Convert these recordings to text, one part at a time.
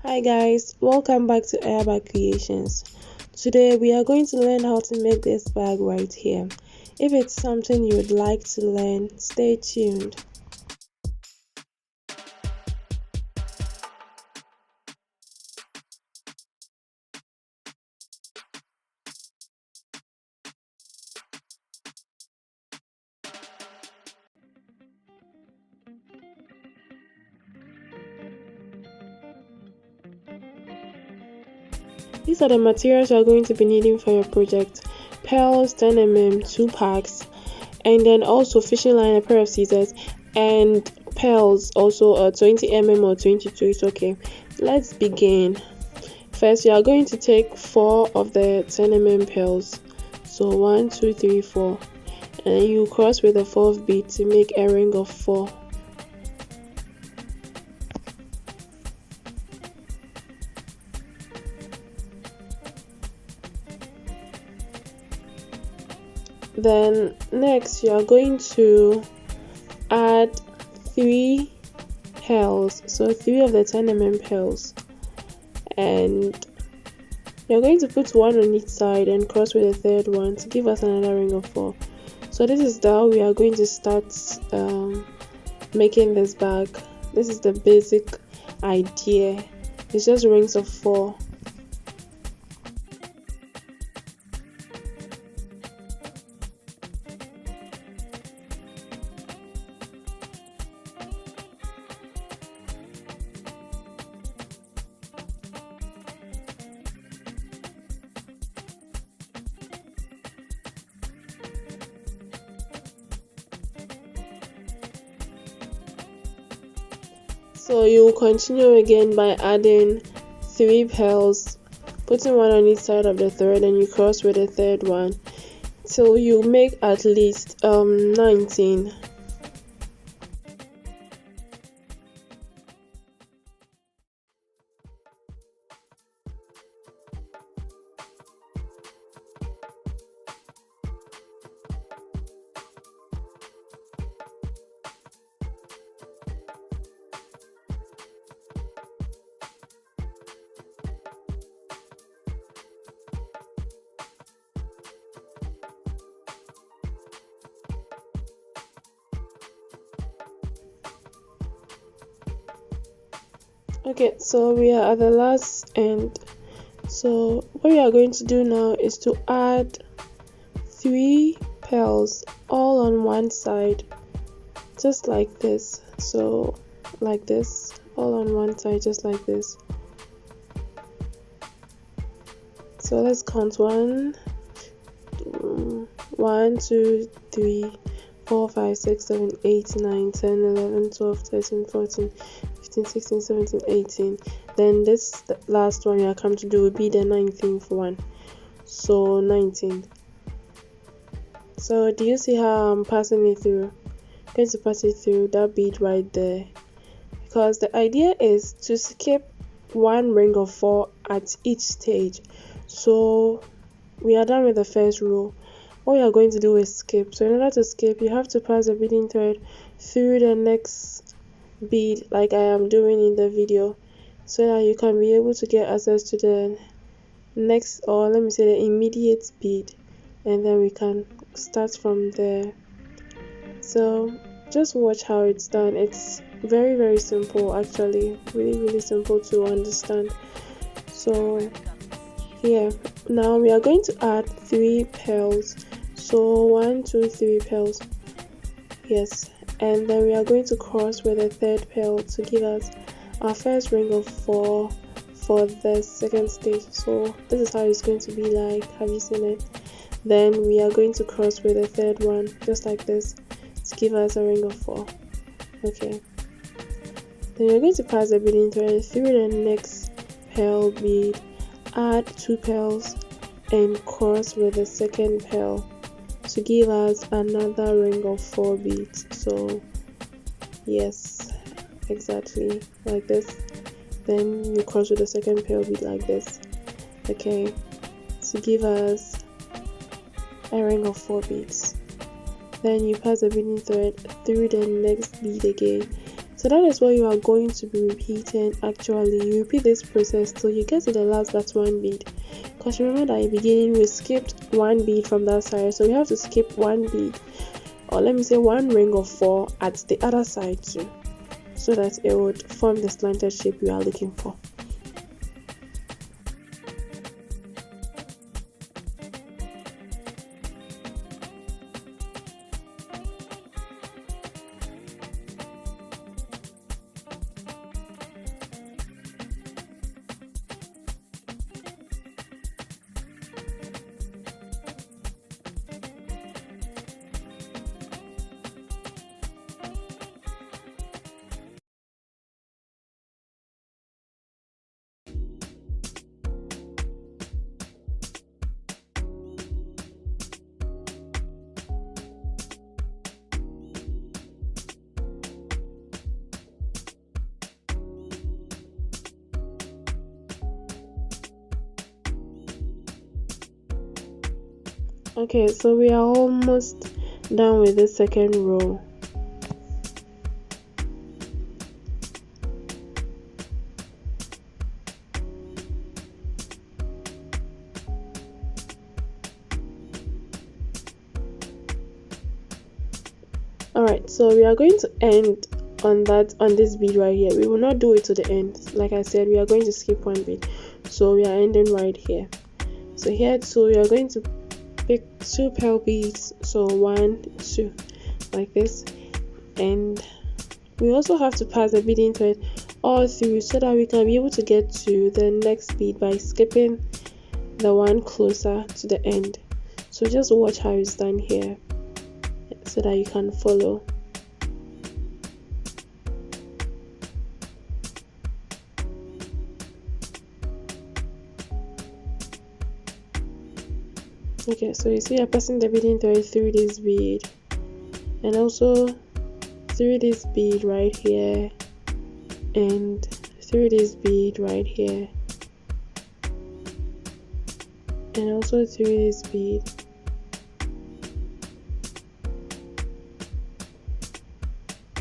Hi guys, welcome back to Ayaaba Creations. Today we are going to learn how to make this bag right here. If it's something you would like to learn, stay tuned. These are the materials you are going to be needing for your project. Pearls 10mm 2 packs, and then also fishing line, a pair of scissors, and pearls also 20mm or 22, it's okay. Let's begin. First, you are going to take 4 of the 10mm pearls, so 1 2 3 4, and you cross with the 4th bead to make a ring of 4. Then next you are going to add 3 pearls, so 3 of the 10mm pearls, and you're going to put 1 on each side and cross with the 3rd one to give us another ring of 4. So this is how we are going to start making this bag. This is the basic idea. It's just rings of 4. So you will continue again by adding 3 pearls, putting 1 on each side of the 3rd, and you cross with the 3rd one till you make at least 19. Okay, so we are at the last end. So what we are going to do now is to add 3 pearls all on one side, just like this. So like this, all on one side, just like this. So let's count 1 2 3 4 5 6 7 8 9 10 11 12 13 14 15 16 17 18. Then this last one you are come to do will be the 19th one, so 19. So do you see how I'm passing it through? I'm going to pass it through that bead right there, because the idea is to skip 1 ring of 4 at each stage. So we are done with the first row. What we are going to do is skip. So in order to skip, you have to pass the beading thread through the next bead like I am doing in the video, so that you can be able to get access to the next, or let me say the immediate bead, and then we can start from there. So just watch how it's done. It's very simple, actually, really simple to understand. So here now we are going to add 3 pearls, so 1 2 3 pearls, yes, and then we are going to cross with a 3rd pearl to give us our first ring of 4 for the second stage. So this is how it's going to be like. Have you seen it? Then we are going to cross with a 3rd one, just like this, to give us a ring of 4. Okay, then you're going to pass the beading thread through the next pearl bead, add 2 pearls, and cross with the 2nd pearl to give us another ring of 4 beads. So yes, exactly like this. Then you cross with the 2nd pearl bead like this, okay, to give us a ring of 4 beads. Then you pass the beading thread through the next bead again So that is what you are going to be repeating. Actually, you repeat this process till you get to the last that's one bead, because remember that in the beginning we skipped one bead from that side, so we have to skip one bead, or let me say one ring of 4 at the other side too, so that it would form the slanted shape you are looking for. Okay, so we are almost done with the second row. Alright, so we are going to end on this bead right here. We will not do it to the end. Like I said, we are going to skip one bead, so we are ending right here. So here too, we are going to pick 2 pearl beads, so 1 2 like this, and we also have to pass the beading thread all through so that we can be able to get to the next bead by skipping the one closer to the end. So just watch how it's done here so that you can follow. Okay, so you see I'm passing the beading thread through this bead and also through this bead right here and through this bead right here and also through this bead.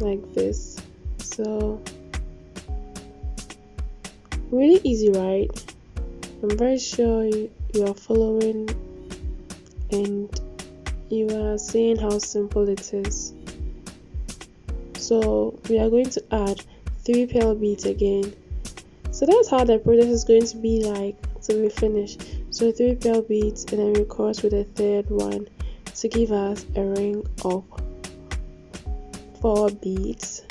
Like this. So really easy, right? I'm very sure you are following and you are seeing how simple it is. So we are going to add 3 pearl beads again. So that's how the process is going to be like till we finish. So 3 pearl beads and then we cross with a third one to give us a ring of 4 beads.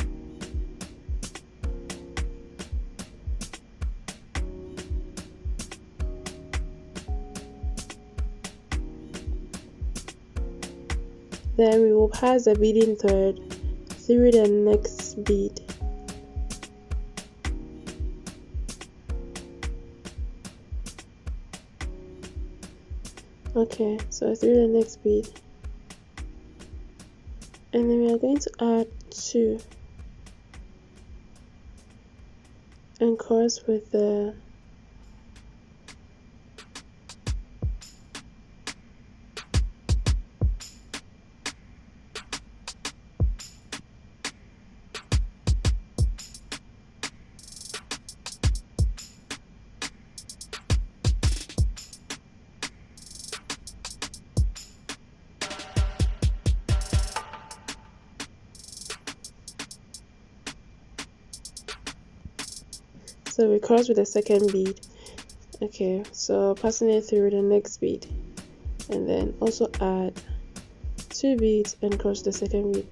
Then we will pass the beading thread through the next bead. Okay, so through the next bead, and then we are going to add 2 and cross with the so we cross with the second bead. Okay, so passing it through the next bead and then also add 2 beads and cross the second bead.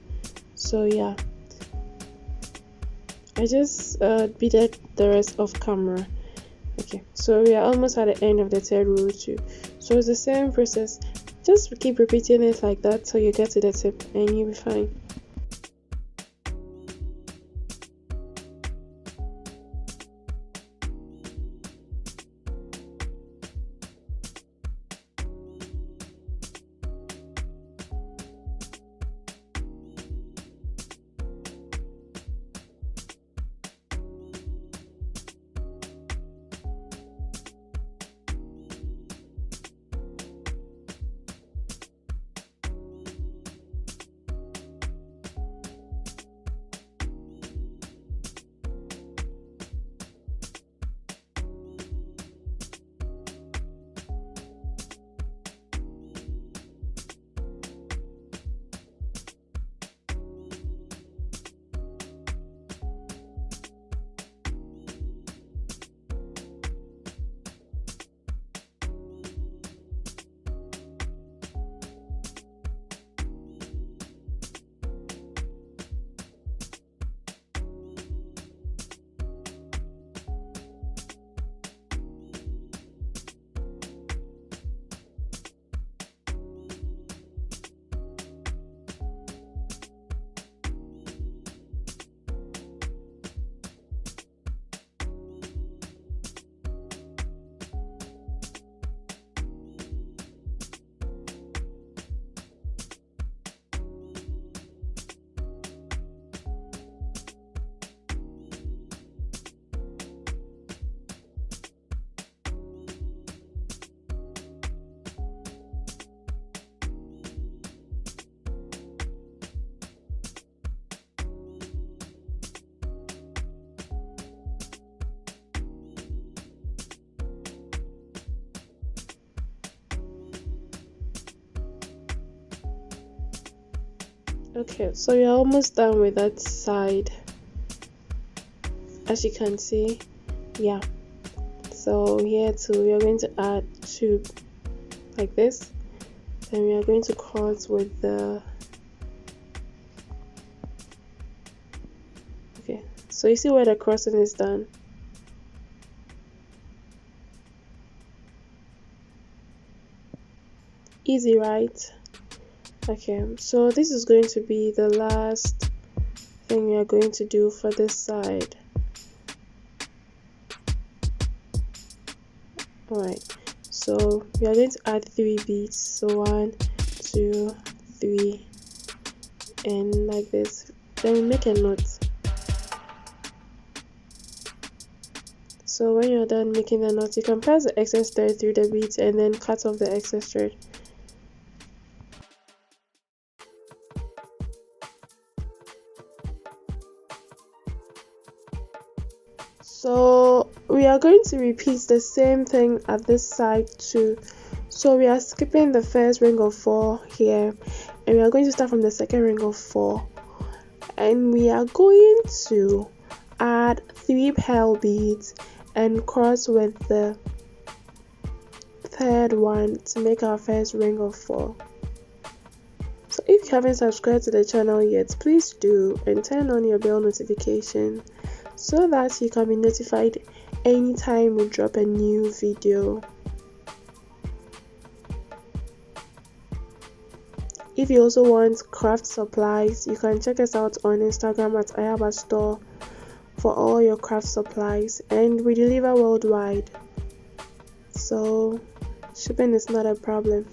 So yeah, I just beaded the rest off camera. Okay, so we are almost at the end of the third row too. So it's the same process, just keep repeating it like that till you get to the tip and you'll be fine. Okay, so you're almost done with that side, as you can see. Yeah, so here too we are going to add two like this, then we are going to cross with the, okay, so you see where the crossing is done. Easy, right? Okay, so this is going to be the last thing we are going to do for this side. Alright, so we are going to add 3 beads, so 1, 2, 3, and like this, then we make a knot. So when you're done making the knot, you can pass the excess thread through the beads and then cut off the excess thread. So we are going to repeat the same thing at this side too. So we are skipping the first ring of 4 here, and we are going to start from the second ring of 4, and we are going to add 3 pearl beads and cross with the third one to make our first ring of 4. So if you haven't subscribed to the channel yet, please do, and turn on your bell notification so that you can be notified anytime we drop a new video. If you also want craft supplies, you can check us out on Instagram at Ayaaba store for all your craft supplies, and we deliver worldwide, so shipping is not a problem.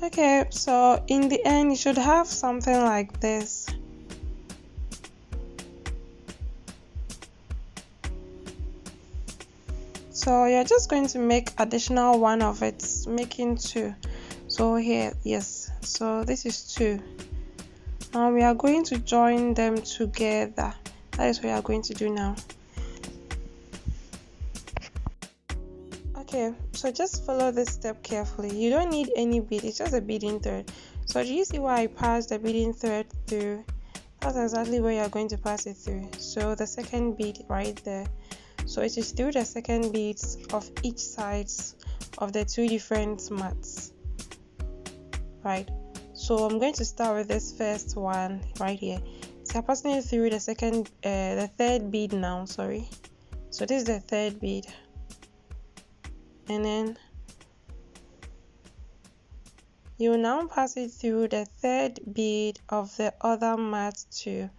Okay, so in the end you should have something like this. So you're just going to make additional one of it, making two. So here, yes, so this is two. Now we are going to join them together. That is what we are going to do now. Okay, so just follow this step carefully. You don't need any bead, it's just a beading thread. So do you see why I passed the beading thread through? That's exactly where you're going to pass it through. So the second bead right there. So it is through the second beads of each sides of the two different mats. Right. So I'm going to start with this first one right here. So I'm passing it through the third bead now. Sorry. So this is the third bead. And then you now pass it through the third bead of the other mat too.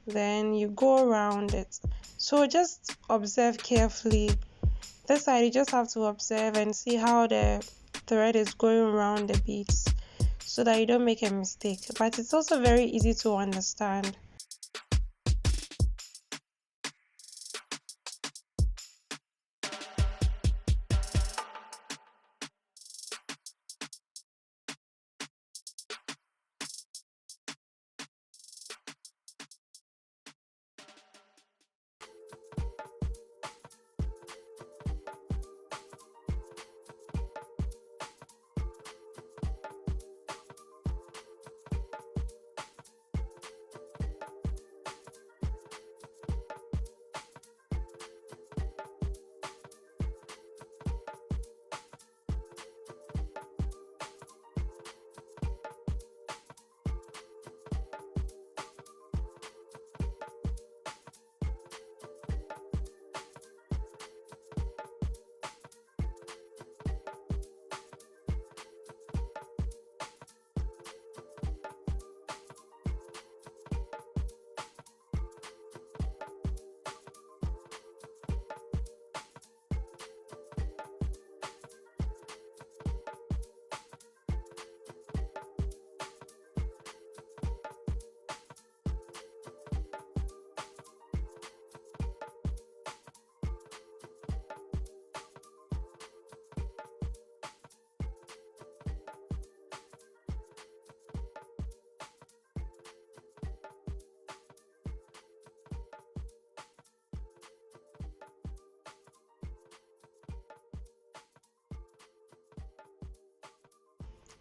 Then you go around it. So just observe carefully. This side you just have to observe and see how the thread is going around the beads so that you don't make a mistake. But it's also very easy to understand.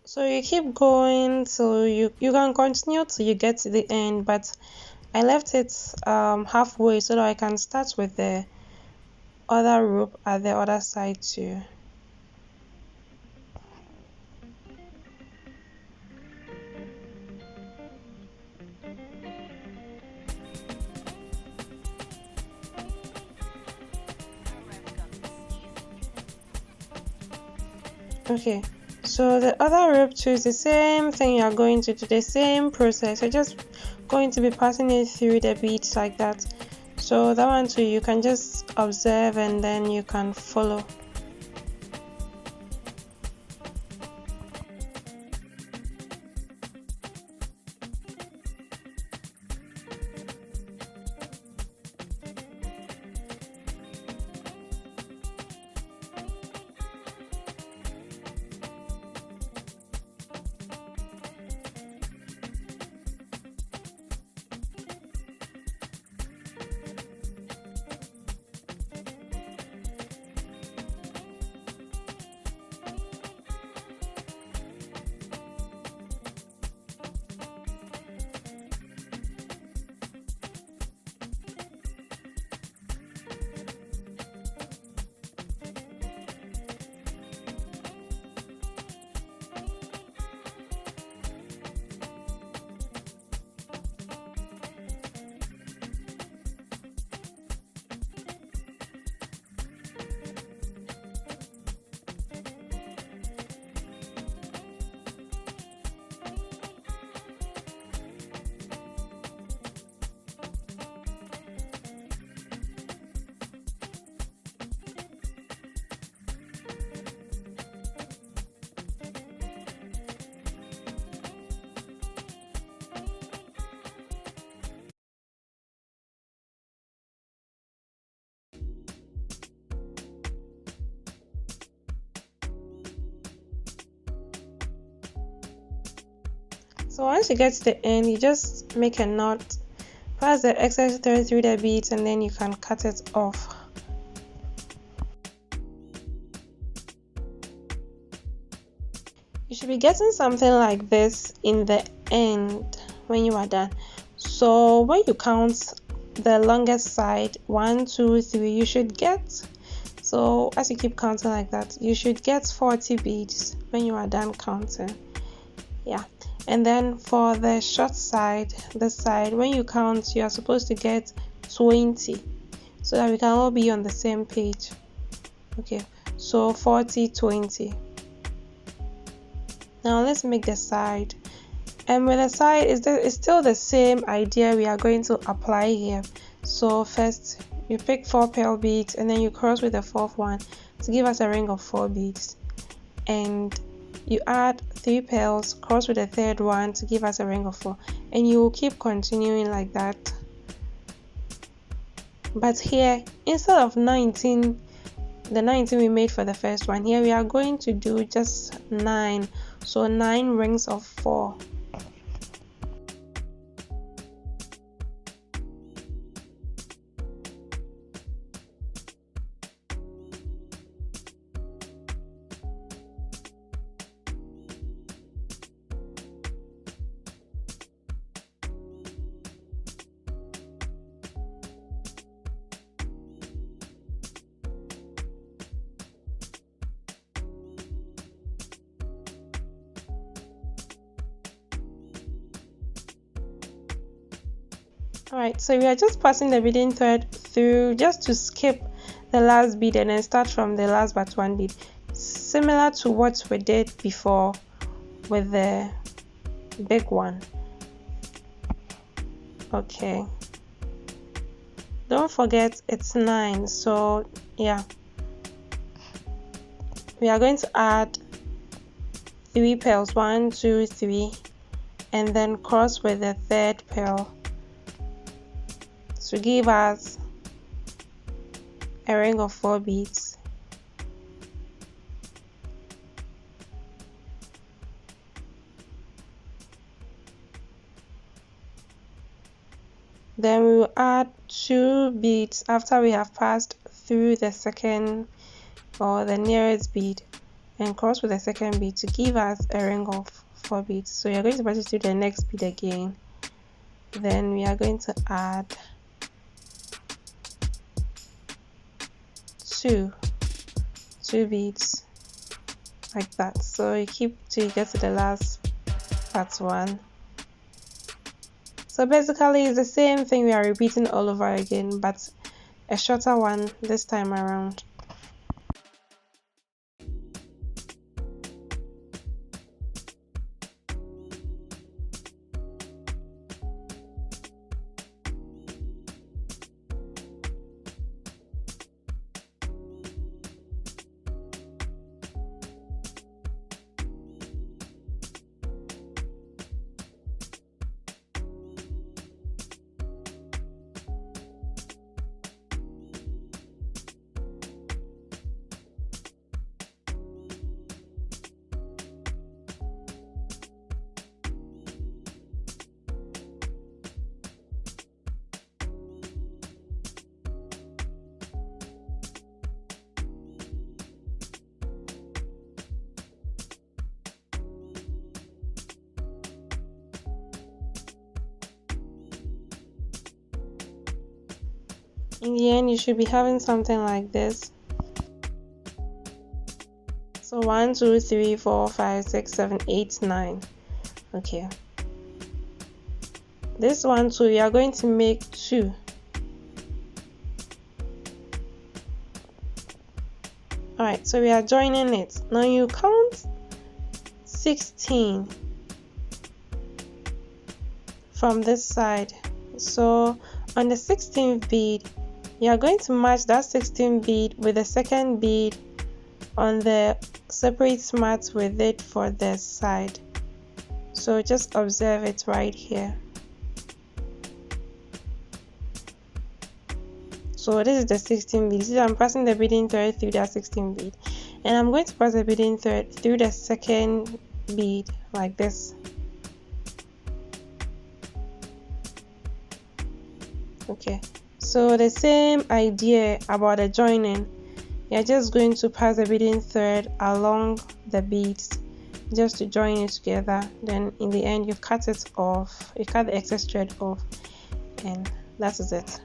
So you keep going till you can continue till you get to the end, but I left it halfway so that I can start with the other rope at the other side too. Okay, so the other rope too is the same thing. You are going to do the same process. You're just going to be passing it through the beads like that. So that one too, you can just observe and then you can follow. So once you get to the end, you just make a knot, pass the excess thread through the beads, and then you can cut it off. You should be getting something like this in the end when you are done. So when you count the longest side, 1 2 3, you should get, so as you keep counting like that, you should get 40 beads when you are done counting. Yeah. And then for the short side, this side, when you count, you are supposed to get 20, so that we can all be on the same page. Okay, so 40 20. Now let's make the side, and with the side it's still the same idea we are going to apply here. So first you pick 4 pearl beads, and then you cross with the 4th one to give us a ring of 4 beads, and you add 3 pearls, cross with the 3rd one to give us a ring of 4, and you will keep continuing like that. But here, instead of 19, the 19 we made for the first one, here we are going to do just 9, so 9 rings of 4. Alright, so we are just passing the beading thread through just to skip the last bead and then start from the last but one bead, similar to what we did before with the big one. Okay, don't forget it's 9, so yeah, we are going to add 3 pearls, 1 2 3, and then cross with the 3rd pearl to give us a ring of 4 beads. Then we will add 2 beads after we have passed through the second or the nearest bead, and cross with the second bead to give us a ring of 4 beads. So we are going to pass it through the next bead again. Then we are going to add 2 beads like that. So you keep till you get to the last part 1. So basically it's the same thing we are repeating all over again, but a shorter one this time around. In the end, you should be having something like this. So 1 2 3 4 5 6 7 8 9. Okay, this one too, we are going to make 2. Alright, so we are joining it. Now you count 16 from this side. So on the 16th bead, you are going to match that 16th bead with the second bead on the separate mat with it for the side. So just observe it right here. So this is the 16th bead. See, I'm passing the beading thread through that 16th bead, and I'm going to pass the beading thread through the second bead like this. Okay, so the same idea about the joining. You're just going to pass the beading thread along the beads just to join it together. Then in the end you cut it off, you cut the excess thread off, and that is it.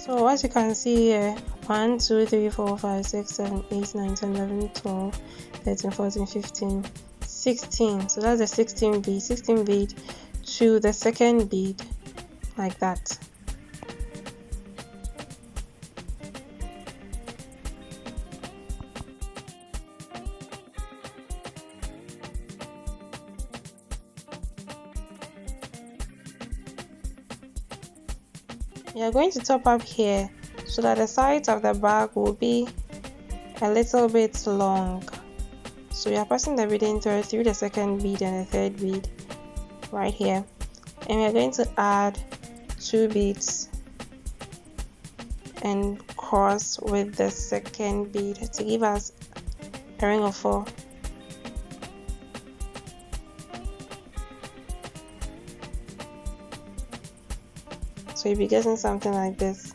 So as you can see here, 1 2 3 4 5 6 7 8 9 10 11 12 13 14 15 16. So that's the 16 bead to the second bead, like that. You're going to top up here so that the sides of the bag will be a little bit long. So you're passing the beading thread through the second bead and the third bead right here, and we're going to add 2 beads and cross with the second bead to give us a ring of 4. So you'll be getting something like this.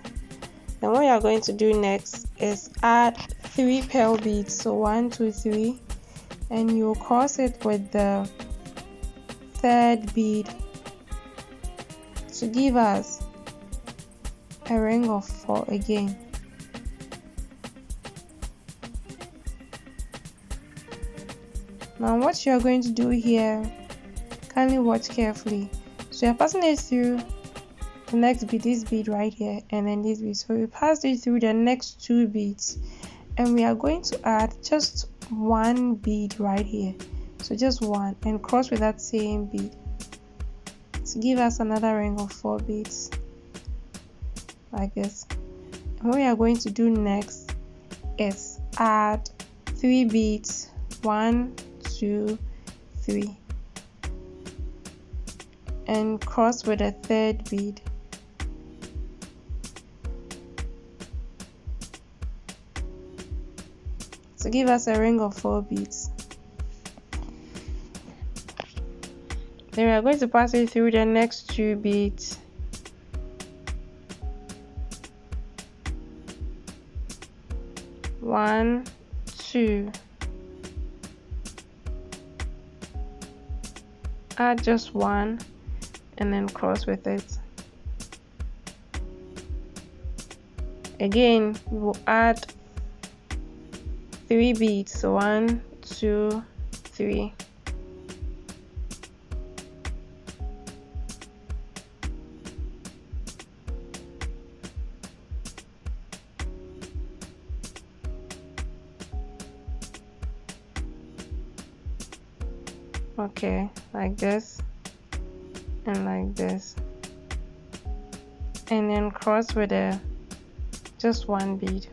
Then what you are going to do next is add 3 pearl beads. So 1 2 3, and you'll cross it with the third bead to give us a ring of 4 again. Now what you are going to do here, kindly watch carefully. So you're passing it through the next bead, this bead right here, and then this bead. So we passed it through the next 2 beads, and we are going to add just 1 bead right here. so just one, and cross with that same bead to give us another ring of 4 beads like this. And what we are going to do next is add 3 beads, 1, 2, 3, and cross with a 3rd bead. To give us a ring of 4 beads. Then we are going to pass it through the next 2 beads. One, 2. Add just 1 and then cross with it. Again, we will add 3 beads, so 1, 2, 3. Okay, like this and like this, and then cross with a just 1 bead.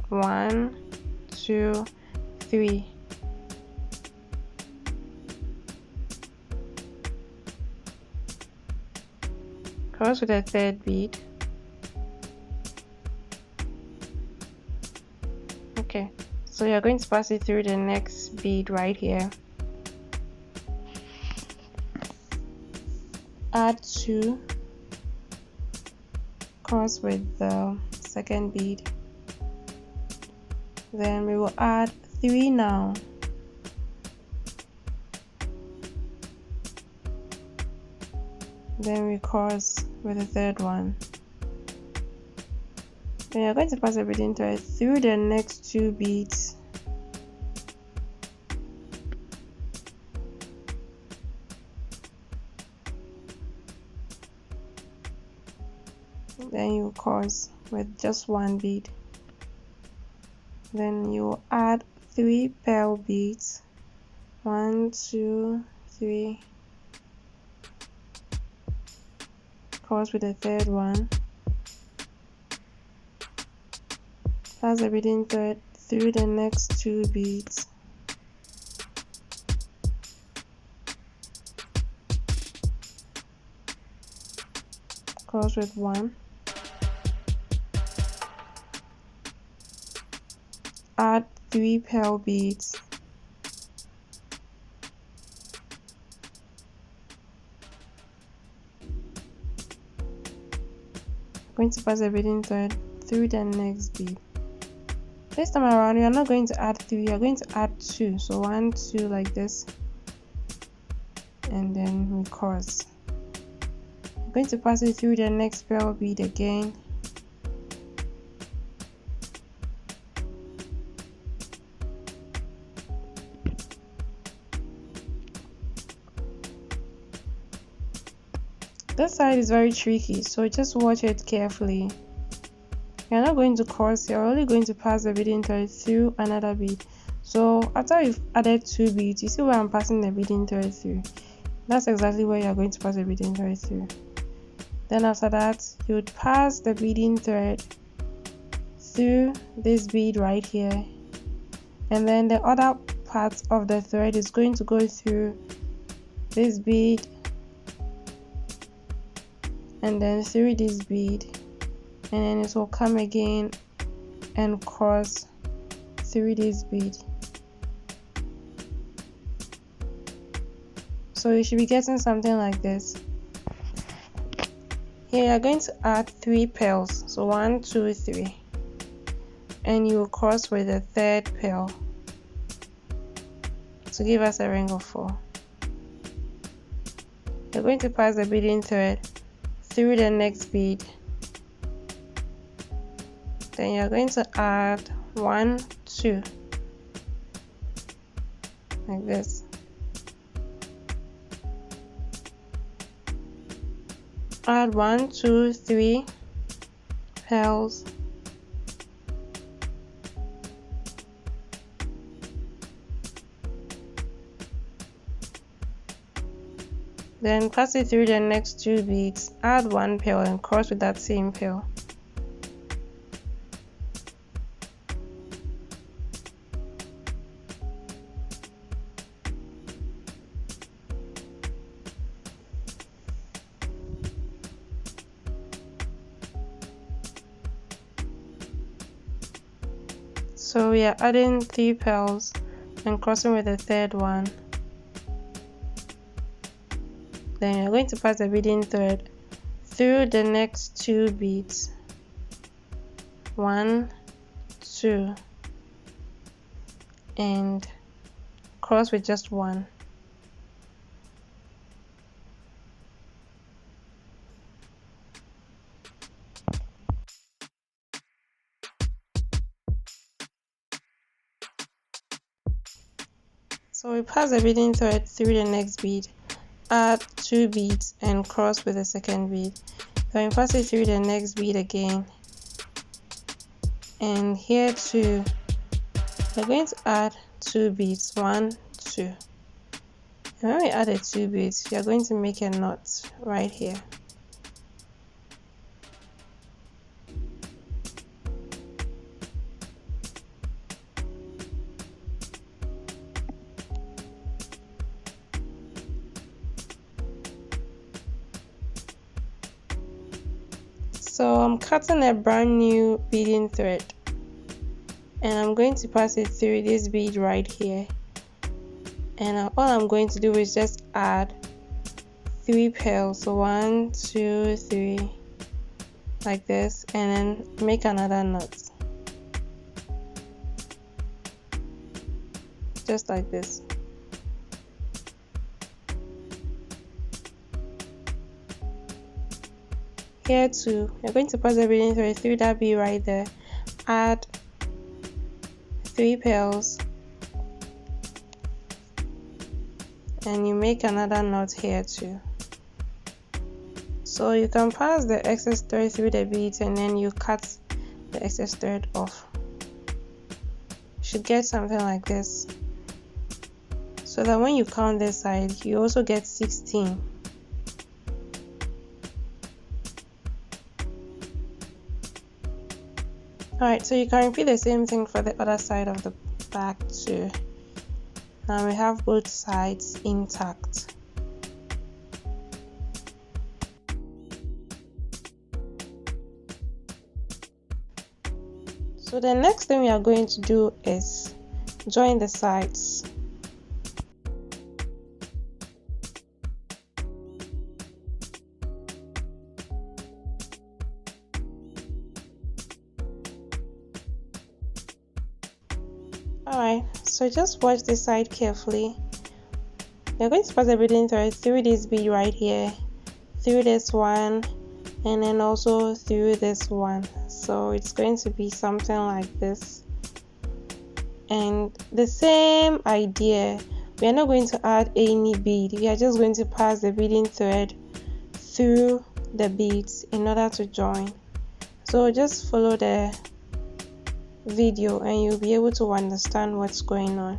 One, 2, 3. Cross with a 3rd bead. Okay, so you're going to pass it through the next bead right here. Add 2, cross with the 2nd bead. Then we will add 3 now. Then we cross with the 3rd one. Then you're going to pass a beading thread through the next 2 beads. Then you cross with just 1 bead. Then you add 3 pearl beads. 1, 2, 3. Cross with the 3rd one. Pass the beading thread through the next 2 beads. Cross with 1. Add 3 pearl beads. Going to pass the beading thread through the next bead. This time around, we are not going to add 3, we are going to add 2. So 1, 2 like this, and then we cross. I'm going to pass it through the next pearl bead again. This side is very tricky, so just watch it carefully. You're not going to cross, you're only going to pass the beading thread through another bead. So after you've added 2 beads, you see where I'm passing the beading thread through. That's exactly where you're going to pass the beading thread through. Then after that, you would pass the beading thread through this bead right here, and then the other part of the thread is going to go through this bead and then through this bead, and then it will come again and cross through this bead. So you should be getting something like this. Here you're going to add 3 pearls, so 1, 2, 3, and you will cross with the 3rd pearl to give us a ring of 4. You're going to pass the beading thread through the next bead. Then you're going to add 1, 2 like this. add 1, 2, 3 pearls, then pass it through the next 2 beads, add 1 pearl and cross with that same pearl. So we are adding 3 pearls and crossing with the third one. Then you're going to pass the beading thread through the next 2 beads. 1, 2, and cross with just 1. So we pass the beading thread through the next bead, add 2 beads and cross with the second bead. Then we pass it through the next bead again, and here too we're going to add 2 beads, 1, 2. And when we add the 2 beads, we are going to make a knot right here. So I'm cutting a brand new beading thread and I'm going to pass it through this bead right here, and all I'm going to do is just add 3 pearls, so 1, 2, 3 like this, and then make another knot just like this. Here too, you're going to pass the beading thread through that bead right there, add 3 pearls, and you make another knot here too. So you can pass the excess thread through the beads and then you cut the excess thread off. You should get something like this, so that when you count this side, you also get 16. Alright, so you can repeat the same thing for the other side of the bag too. Now we have both sides intact. So the next thing we are going to do is join the sides. Alright, so just watch this side carefully. You're going to pass the beading thread through this bead right here, through this one, and then also through this one. So it's going to be something like this. And the same idea, we are not going to add any bead, we are just going to pass the beading thread through the beads in order to join. So just follow the video and you'll be able to understand what's going on.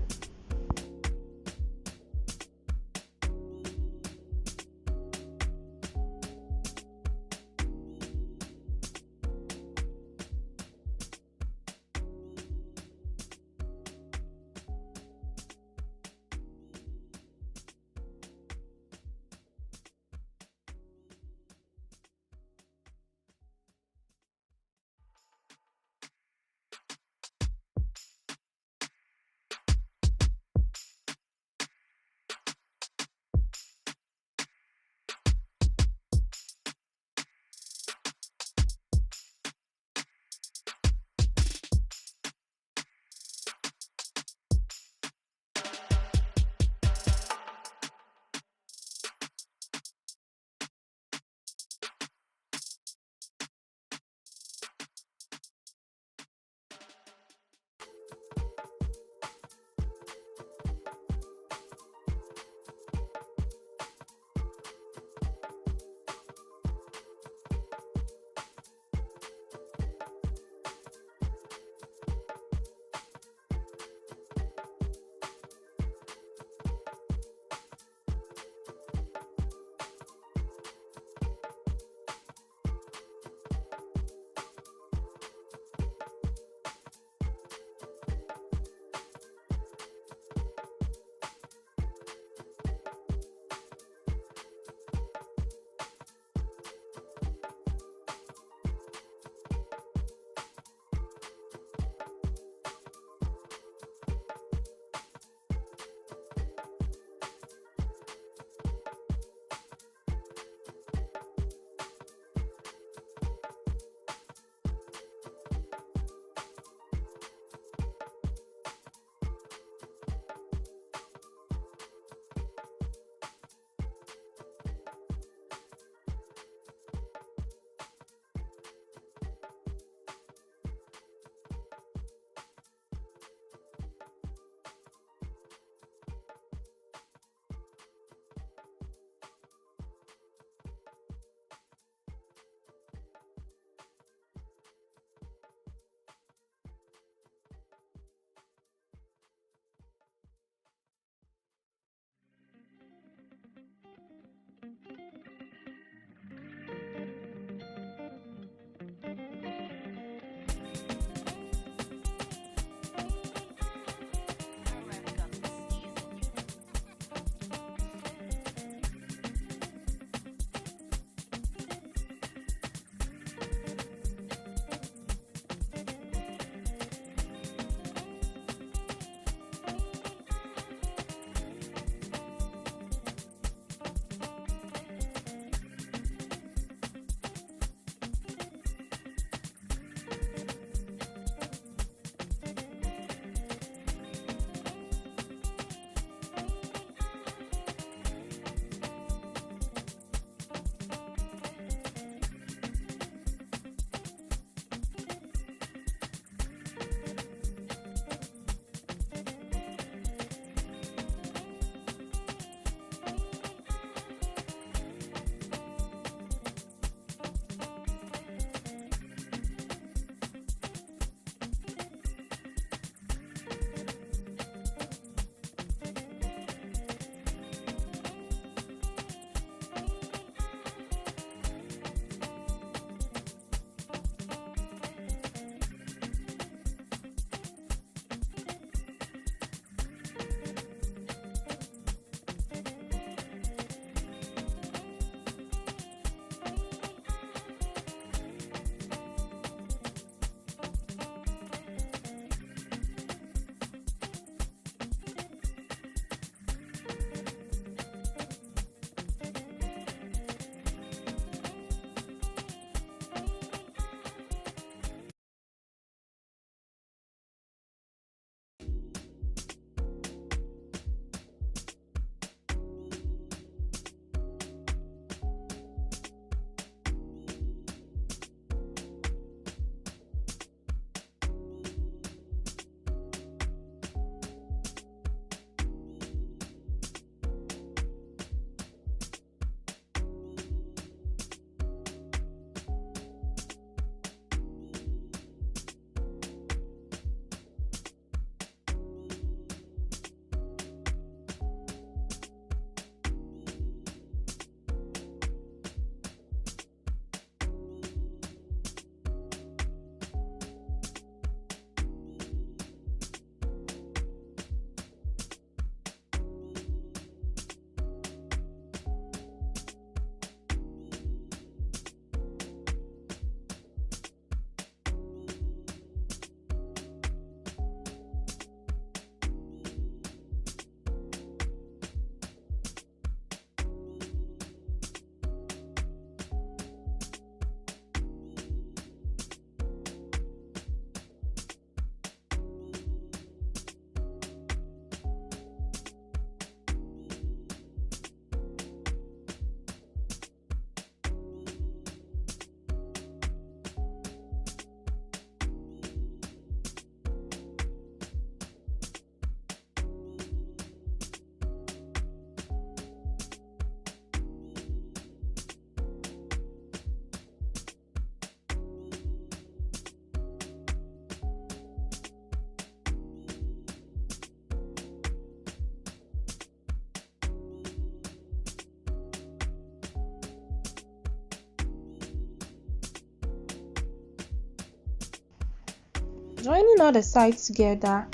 Joining all the sides together,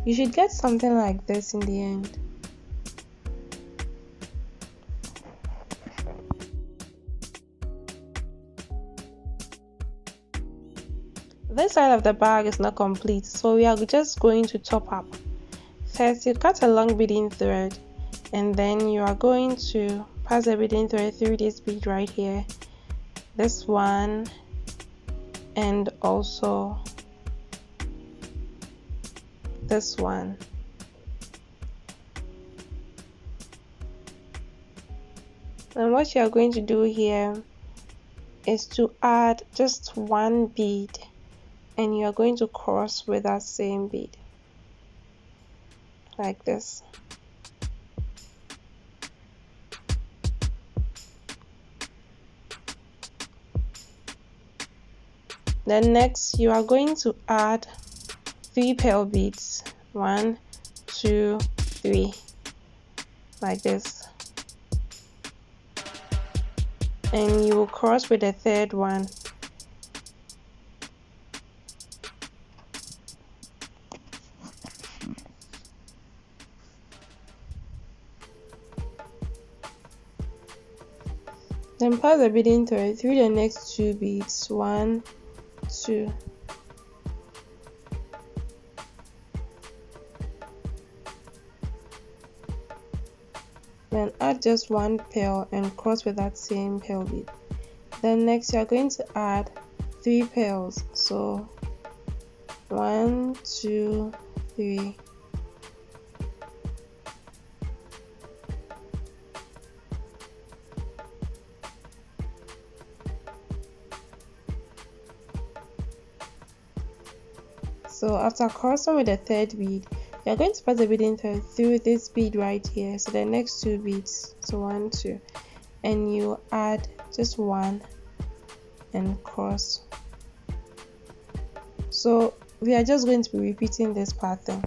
you should get something like this in the end. This side of the bag is not complete, so we are just going to top up. First, you cut a long beading thread, and then you are going to pass the beading thread through this bead right here, this one, and also this one. And what you are going to do here is to add just one bead, and you are going to cross with that same bead like this. Then next you are going to add 3 pearl beads, 1, 2, 3, like this, and you will cross with the third one. Then pass the beading thread through the next 2 beads, 1, 2. Then add just 1 pearl and cross with that same pearl bead. Then next you are going to add 3 pearls, so 1, 2, 3. So after crossing with the third bead, you are going to pass the beading thread through this bead right here, so the next 2 beads, so 1, 2, and you add just 1 and cross. So we are just going to be repeating this pattern.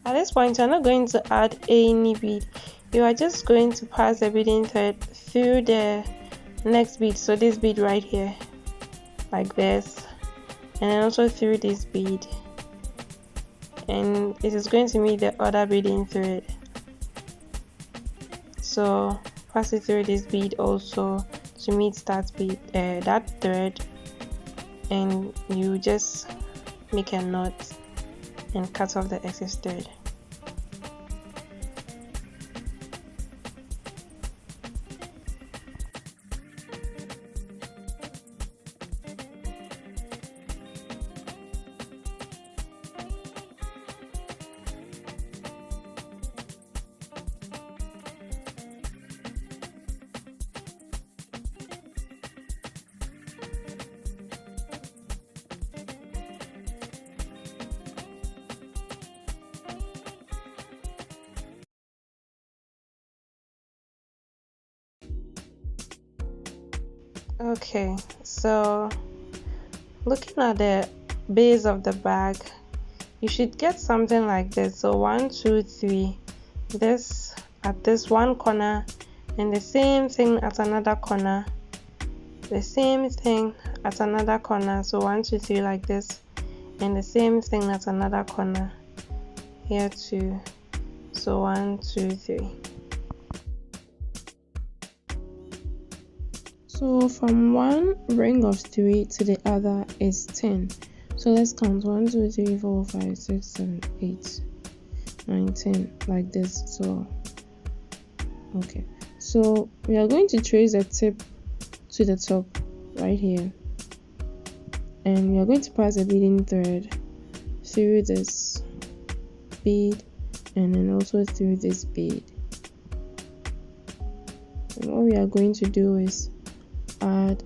At this point, you're not going to add any bead. You are just going to pass the beading thread through the next bead, so this bead right here, like this, and then also through this bead, and it is going to meet the other beading thread. So pass it through this bead also to meet that bead, that thread, and you just make a knot and cut off the excess thread. Okay, so looking at the base of the bag, you should get something like this. So 1, 2, 3, this at this one corner, and the same thing at another corner, the same thing at another corner. So 1, 2, 3 like this, and the same thing at another corner here too. So 1, 2, 3. So from one ring of 3 to the other is 10. So let's count 1, 2, 3, 4, 5, 6, 7, 8, 9, 10 like this. So okay, so we are going to trace a tip to the top right here, and we are going to pass a beading thread through this bead and then also through this bead. And what we are going to do is add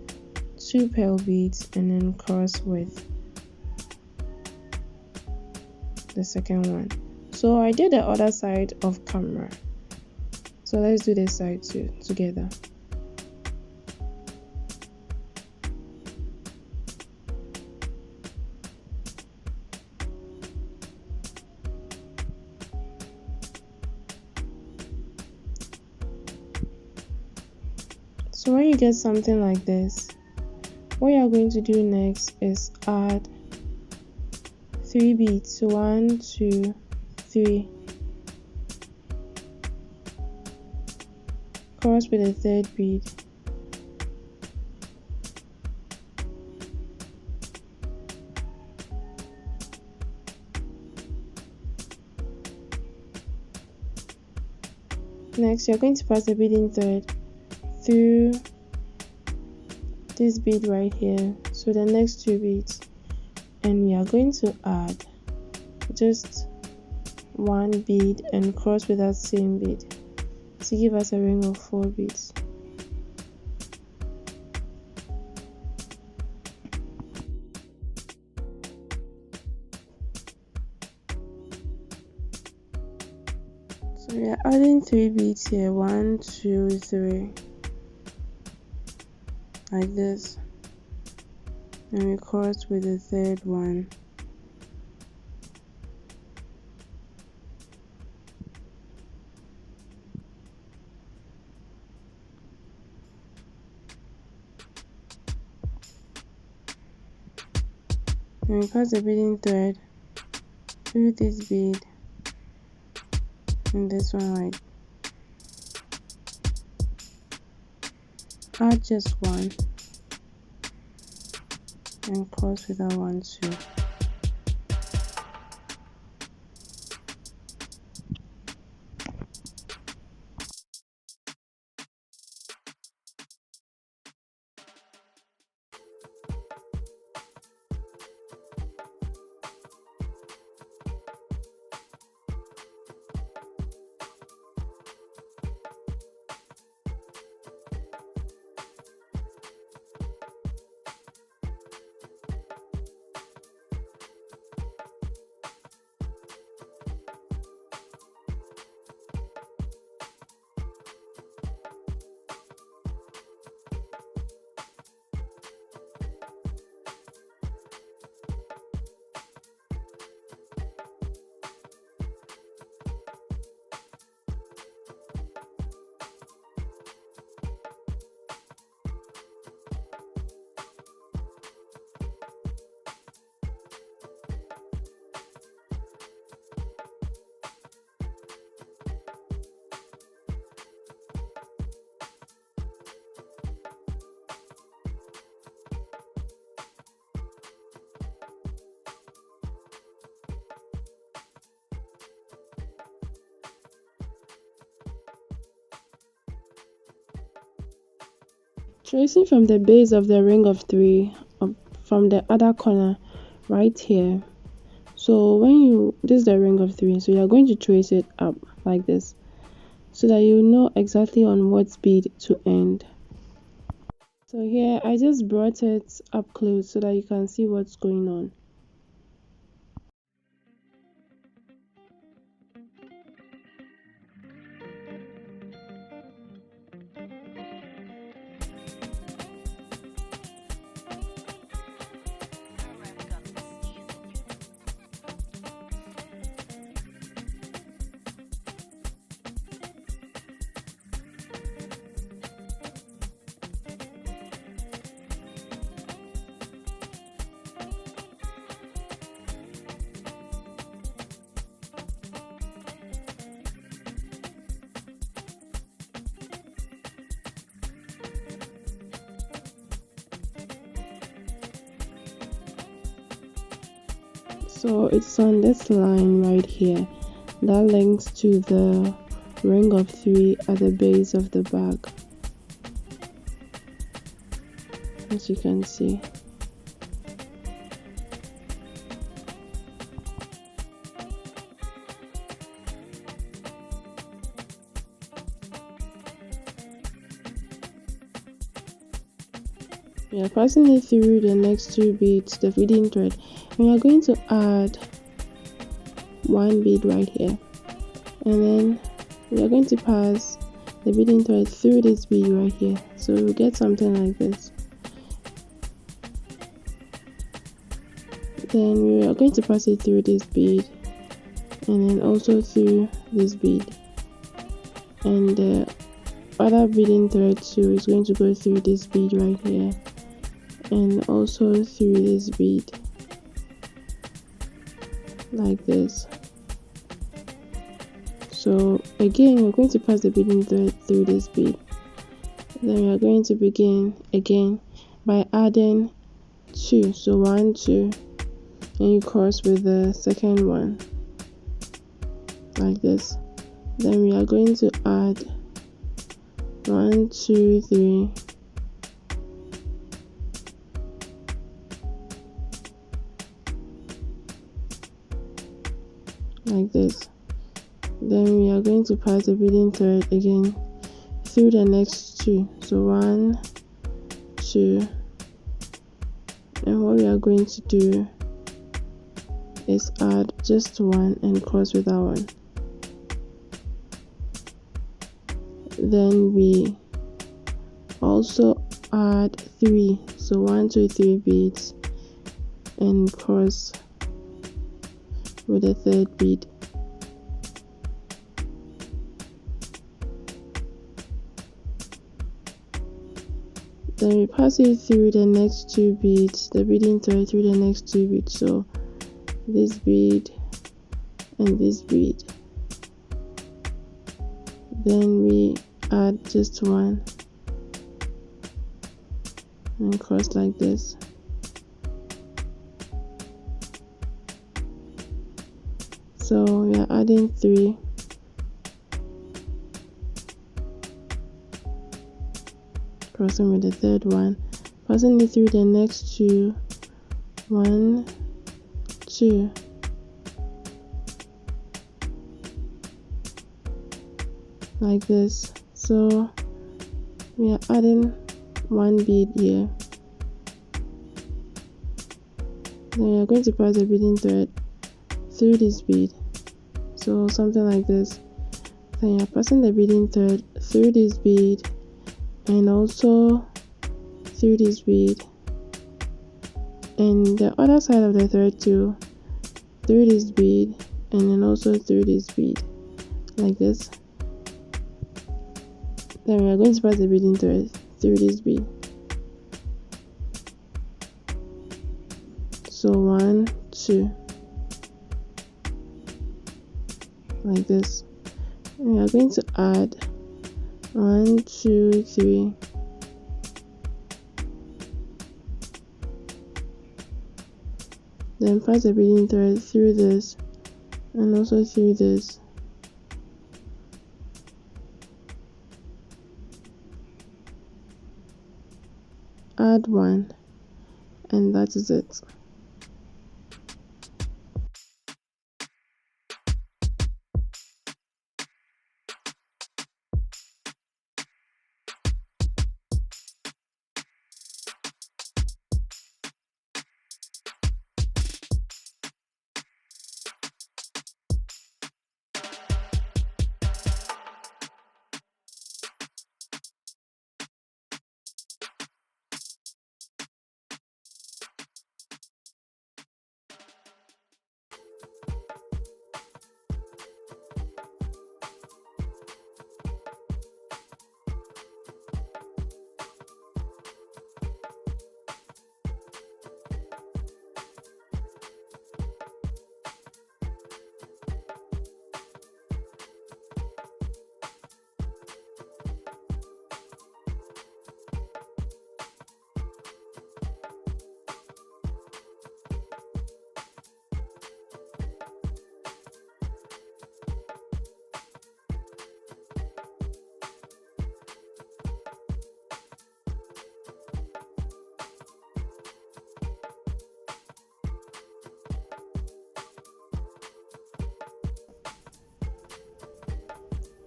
2 pearl beads and then cross with the second one. So I did the other side of camera, so let's do this side too together. So when you get something like this, what you are going to do next is add 3 beads. So 1, 2, 3. Cross with a third bead. Next, you're going to pass a beading thread through this bead right here, so the next 2 beads, and we are going to add just 1 bead and cross with that same bead to give us a ring of 4 beads. So we are adding 3 beads here, 1, 2, 3, like this, and we cross with the third one. And we pass the beading thread through this bead and this one, like add just 1 and cross with that one too. Tracing from the base of the ring of 3 up from the other corner right here. So when you, this is the ring of 3, so you are going to trace it up like this so that you know exactly on what bead to end. So here I just brought it up close so that you can see what's going on. So it's on this line right here that links to the ring of 3 at the base of the bag, as you can see. We are passing it through the next 2 beads, the feeding thread, and we are going to add 1 bead right here, and then we are going to pass the beading thread through this bead right here, so we'll get something like this. Then we are going to pass it through this bead, and then also through this bead, and the other beading thread too is going to go through this bead right here, and also through this bead, like this. So again, we're going to pass the beading thread through this bead. Then we are going to begin again by adding 2, so 1, 2, and you cross with the second one, like this. Then we are going to add 1, 2, 3, like this. Then we are going to pass the beading thread again through the next 2, so 1, 2, and what we are going to do is add just 1 and cross with that one. Then we also add 3, so 1, 2, 3 beads and cross with the third bead. Then we pass it through the next 2 beads, the beading thread through the next 2 beads, so this bead and this bead. Then we add just 1 and cross like this. So we are adding 3, crossing with the third one, passing it through the next 2, 1, 2, like this. So we are adding 1 bead here. Then we are going to pass the beading thread through this bead, so something like this. Then you are passing the beading thread through this bead and also through this bead, and the other side of the thread too, through this bead, and then also through this bead, like this. Then we are going to pass the beading thread through this bead, so 1, 2, like this. We are going to add 1, 2, 3, then pass the beading thread through this and also through this. Add 1, and that is it.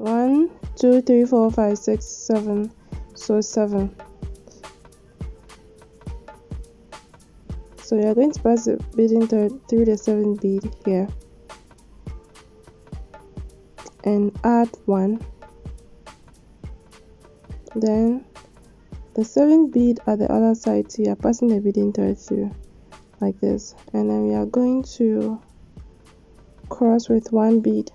1 2 3 4 5 6 7, so 7. So we are going to pass the beading thread through the 7th bead here and add 1. Then the 7th bead at the other side too, you are passing the beading thread through like this, and then we are going to cross with 1 bead.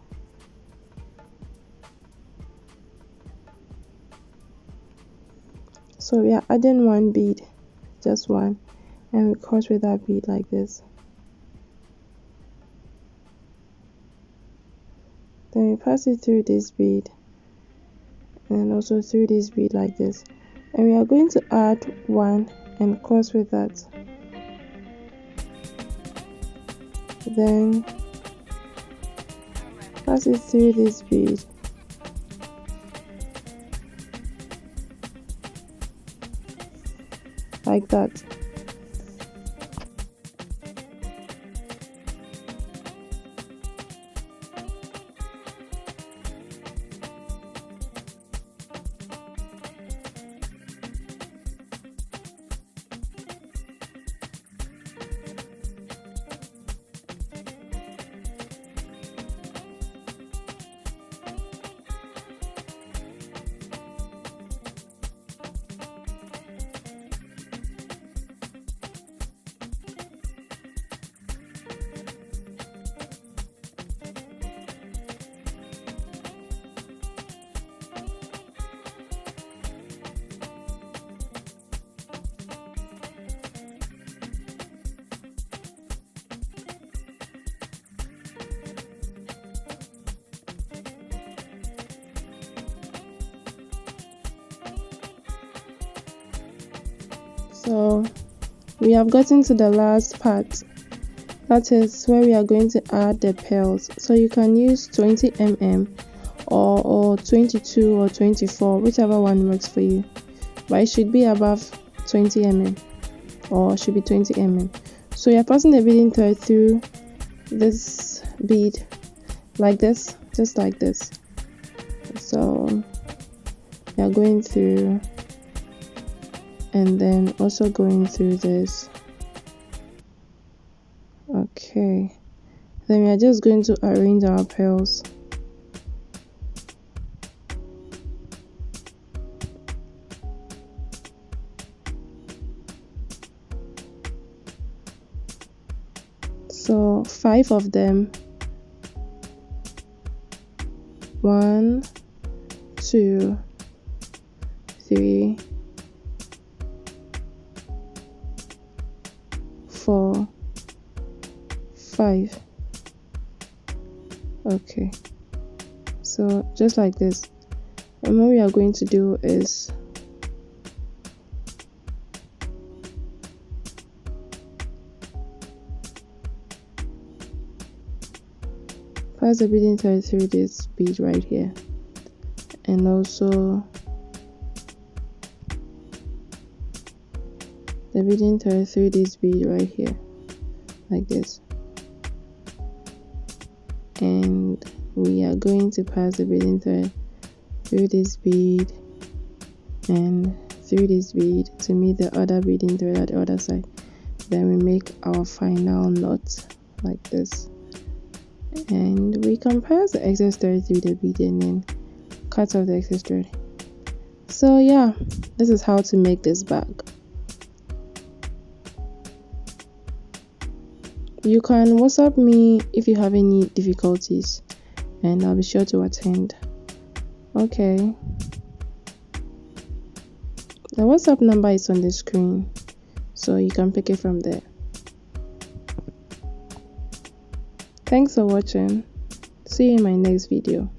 So we are adding 1 bead, just 1, and we cross with that bead like this. Then we pass it through this bead and also through this bead like this, and we are going to add 1 and cross with that. Then pass it through this bead like that. So we have gotten to the last part, that is where we are going to add the pearls. So you can use 20 mm or 22 or 24, whichever one works for you, but it should be above 20 mm or should be 20 mm. So you're passing the beading thread through this bead like this, just like this. So you're going through and then also going through this. Okay, then we are just going to arrange our pearls. So 5 of them. 1 2 3 4 5. Okay, so just like this. And what we are going to do is pass the beading thread through this bead right here, and also the beading thread through this bead right here like this, and we are going to pass the beading thread through this bead and through this bead to meet the other beading thread at the other side. Then we make our final knot like this, and we can pass the excess thread through the bead and then cut off the excess thread. So yeah, this is how to make this bag. You can WhatsApp me if you have any difficulties, and I'll be sure to attend. Okay, the WhatsApp number is on the screen, so you can pick it from there. Thanks for watching. See you in my next video.